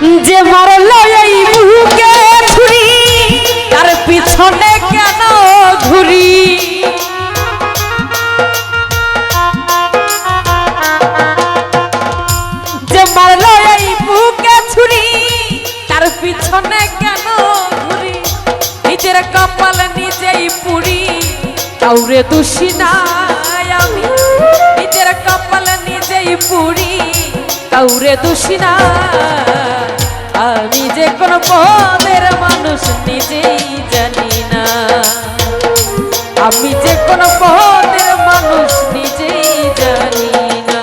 যে মারল এই বুকে ছুরি তার পিছনে কেন ঘুরি যে মারল এই বুকে ছুরি তার পিছনে কেন ঘুরি নিজের কপাল নিজেই পুরি কাউরে দোষী নাই আমি নিজের কপাল নিজেই পুরি কাউরে দোষী না আমি যে কোন পদের মানুষ নিজেই জানি না আমি যে কোন পদের মানুষ নিজেই জানি না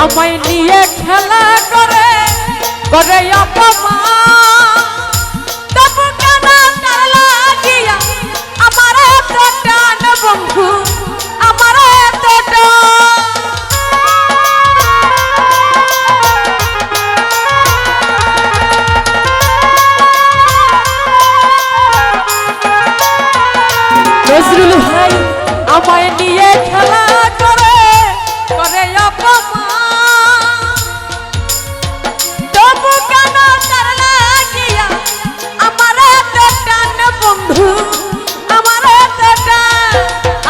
আমায় নিয়ে খেলা করে করে অপমান তবু কেন তার লাগিয়া আমার এত টান বন্ধু আমার এত নজরুল ভাই আমায় নিয়ে খেলা করে করে অপমান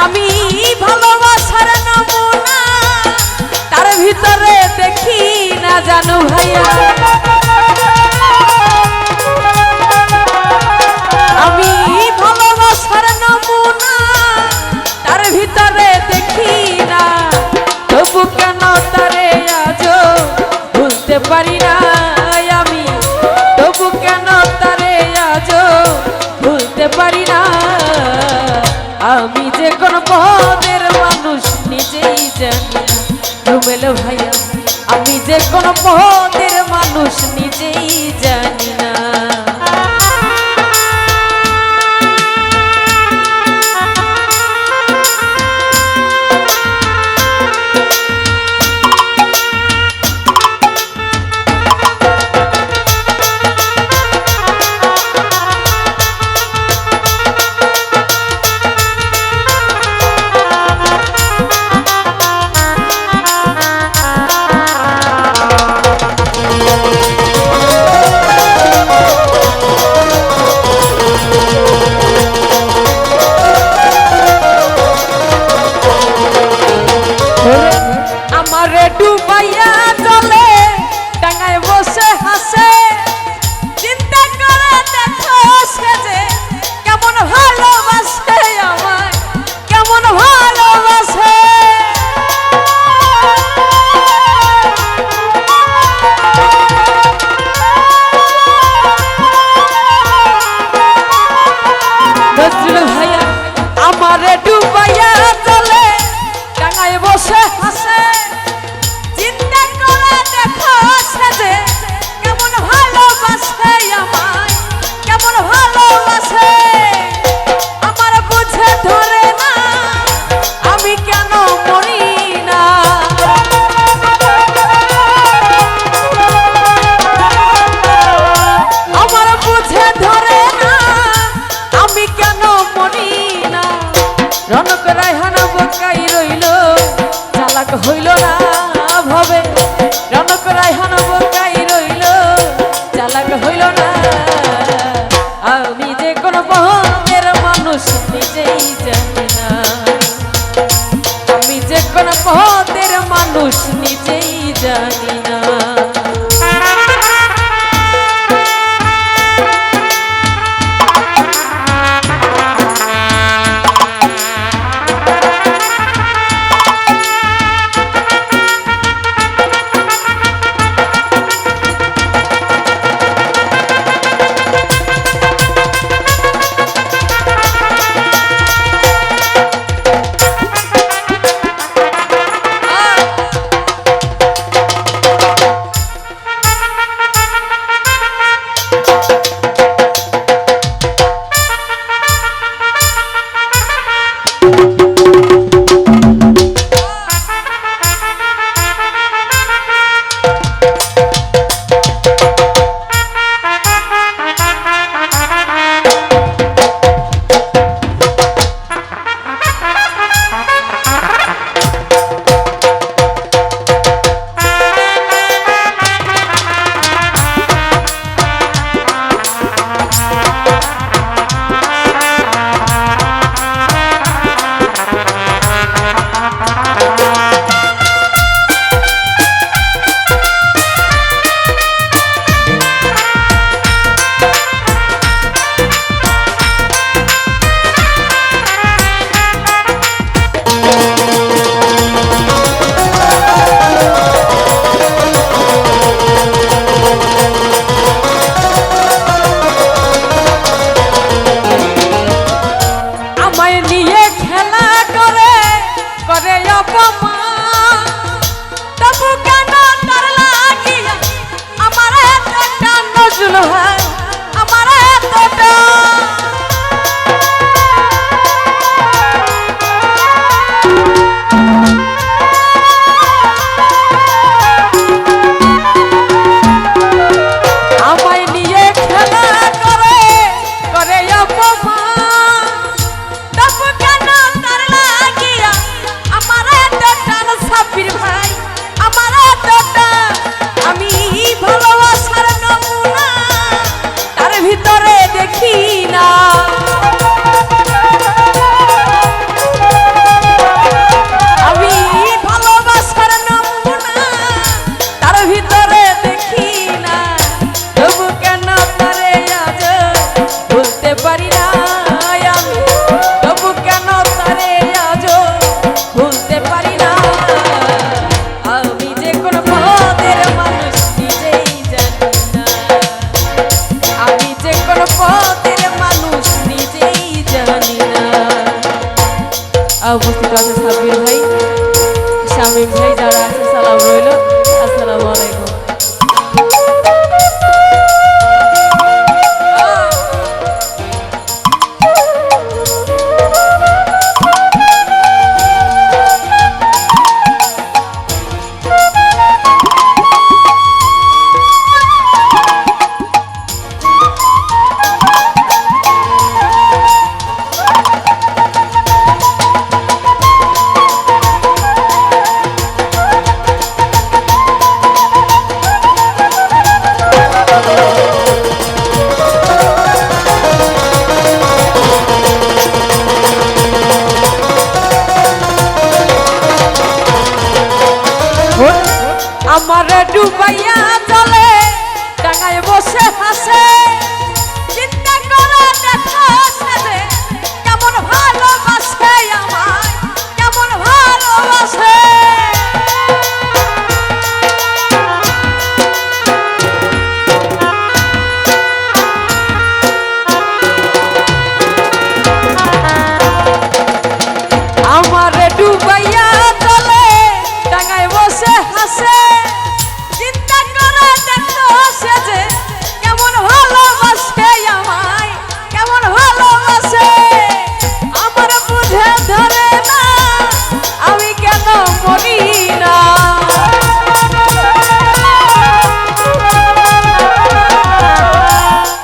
আমি ভালোবাসার নমুনা তার ভিতরে দেখি না জানো ভাইয়া আমি ভালোবাসার নমুনা তার ভিতরে দেখি না তবু কেন তারে আজও ভুলতে পারি না আমি তবু কেন তারে আজও ভুলতে পারি না আমি যে কোন পদের মানুষ নিজেই জানি না রুমেল ভাইয়া আমি যে কোন পদের মানুষ নিজেই জানি না আমারে ডুবাইয়া চলে ডাঙায় বসে হাসে চিন্তা করে দেখো সে যে কেমন ভালোবাসে আমায় কেমন ভালোবাসে নজরুল ভাইয়া আমারে ডুবাইয়া চলে ডাঙায় বসে হাসে চিন্তা করে দেখো সে যে কেমন ভালোবাসে আমায় কেমন ভালোবাসে আমার বুঝে ধরে না আমি কেন মরি না আমার বুঝে ধরে না আমি কেন মরি না রনক রায়হানা বকাই রইল চালাক হইল না ভবে রনক রায়হানা বকাই রইল চালাক হইল না আমি যে কোন পদের মানুষ নিজেই জানি না আমি যে কোন পদের মানুষ নিজেই জানি না সাব্বির ভাই, শামীম ভাই যারা আছে সালাম রইল। আসসালামু আলাইকুম। আমার ডুবাইয়া চলে ডাঙায় বসে হাসে, চিন্তা করে দেখো সাথে কেমন ভালোবাসে আমায়, কেমন ভালোবাসে। আমার ডুবাইয়া চলে ডাঙায় বসে হাসে, কেমন ভালোবাসে আমায়, কেমন ভালোবাসে। আমার বুঝে ধরে না আমি কেন মরি না,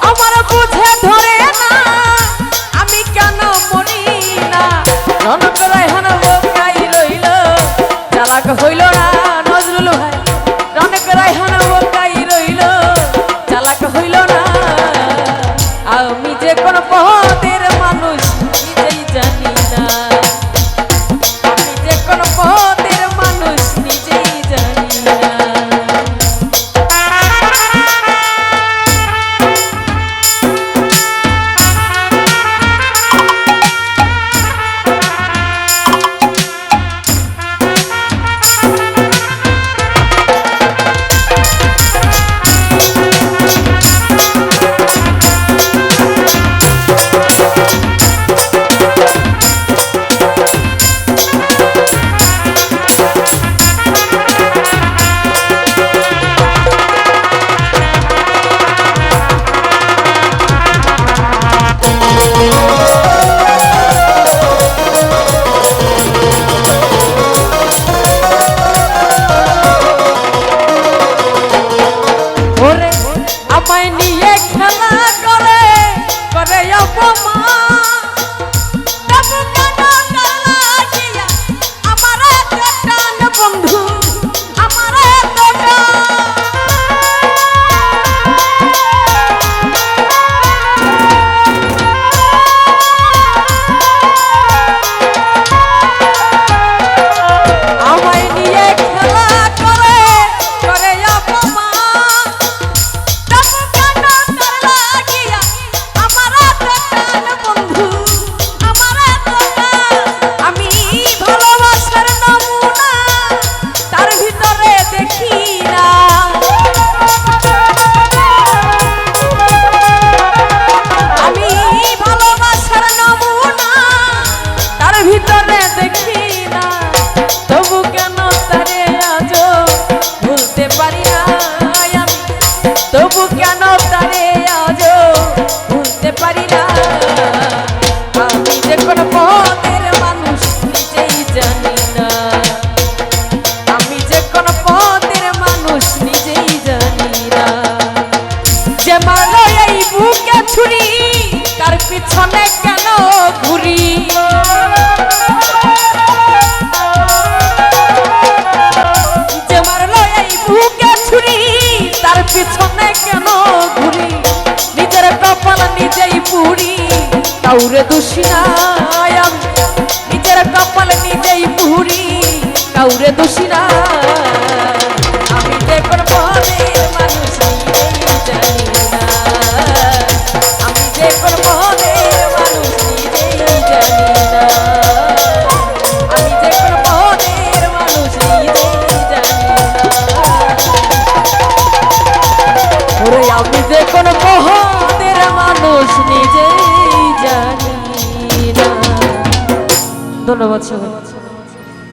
আমার বুঝে ধরে না আমি কেন মরি না। রনক রায়হান বোকাই রইল, চালাক হইল না নজরুল ভাই। রনক রায়হান বোকাই রইল, চালাক হইল না। আমি যে কোন পথের মানুষ নিজেই জানি না, আমি যে কোন পথের মানুষ নিজেই জানি না। আমায় নিয়ে খেলা করে করে অপমান, তবু কেন লাগিয়া আমার এত টান বন্ধু, আমার এত আমায় নিয়ে খেলা করে করে অপমান, তবু কেন তারে আজও ভুলতে পারি না। আমি যে কোন পথের মানুষ নিজেই জানি না, আমি যে কোন পথের মানুষ নিজেই জানি না। যে মারলো এই বুকে ছুরি তার পিছনে কেন ঘুরি, যে মারলো এই বুকে ছুরি তার পিছনে কেন ঘুরি। নিজের কপাল নিজেই পুরি, কাউরে দোষী নাই আমি, নিজের কপাল নিজেই পুরি, কাউরে দোষী না। আমি যে কোন পথের মানুষ নিজেই জানি না, আমি যে কোন পথের মানুষ নিজেই জানি না, আমি যে কোন পথের মানুষ নিজেই জানি না। আমি যে কোন পথের মানুষ নিজেই জানি না। ধন্যবাদ সবাই।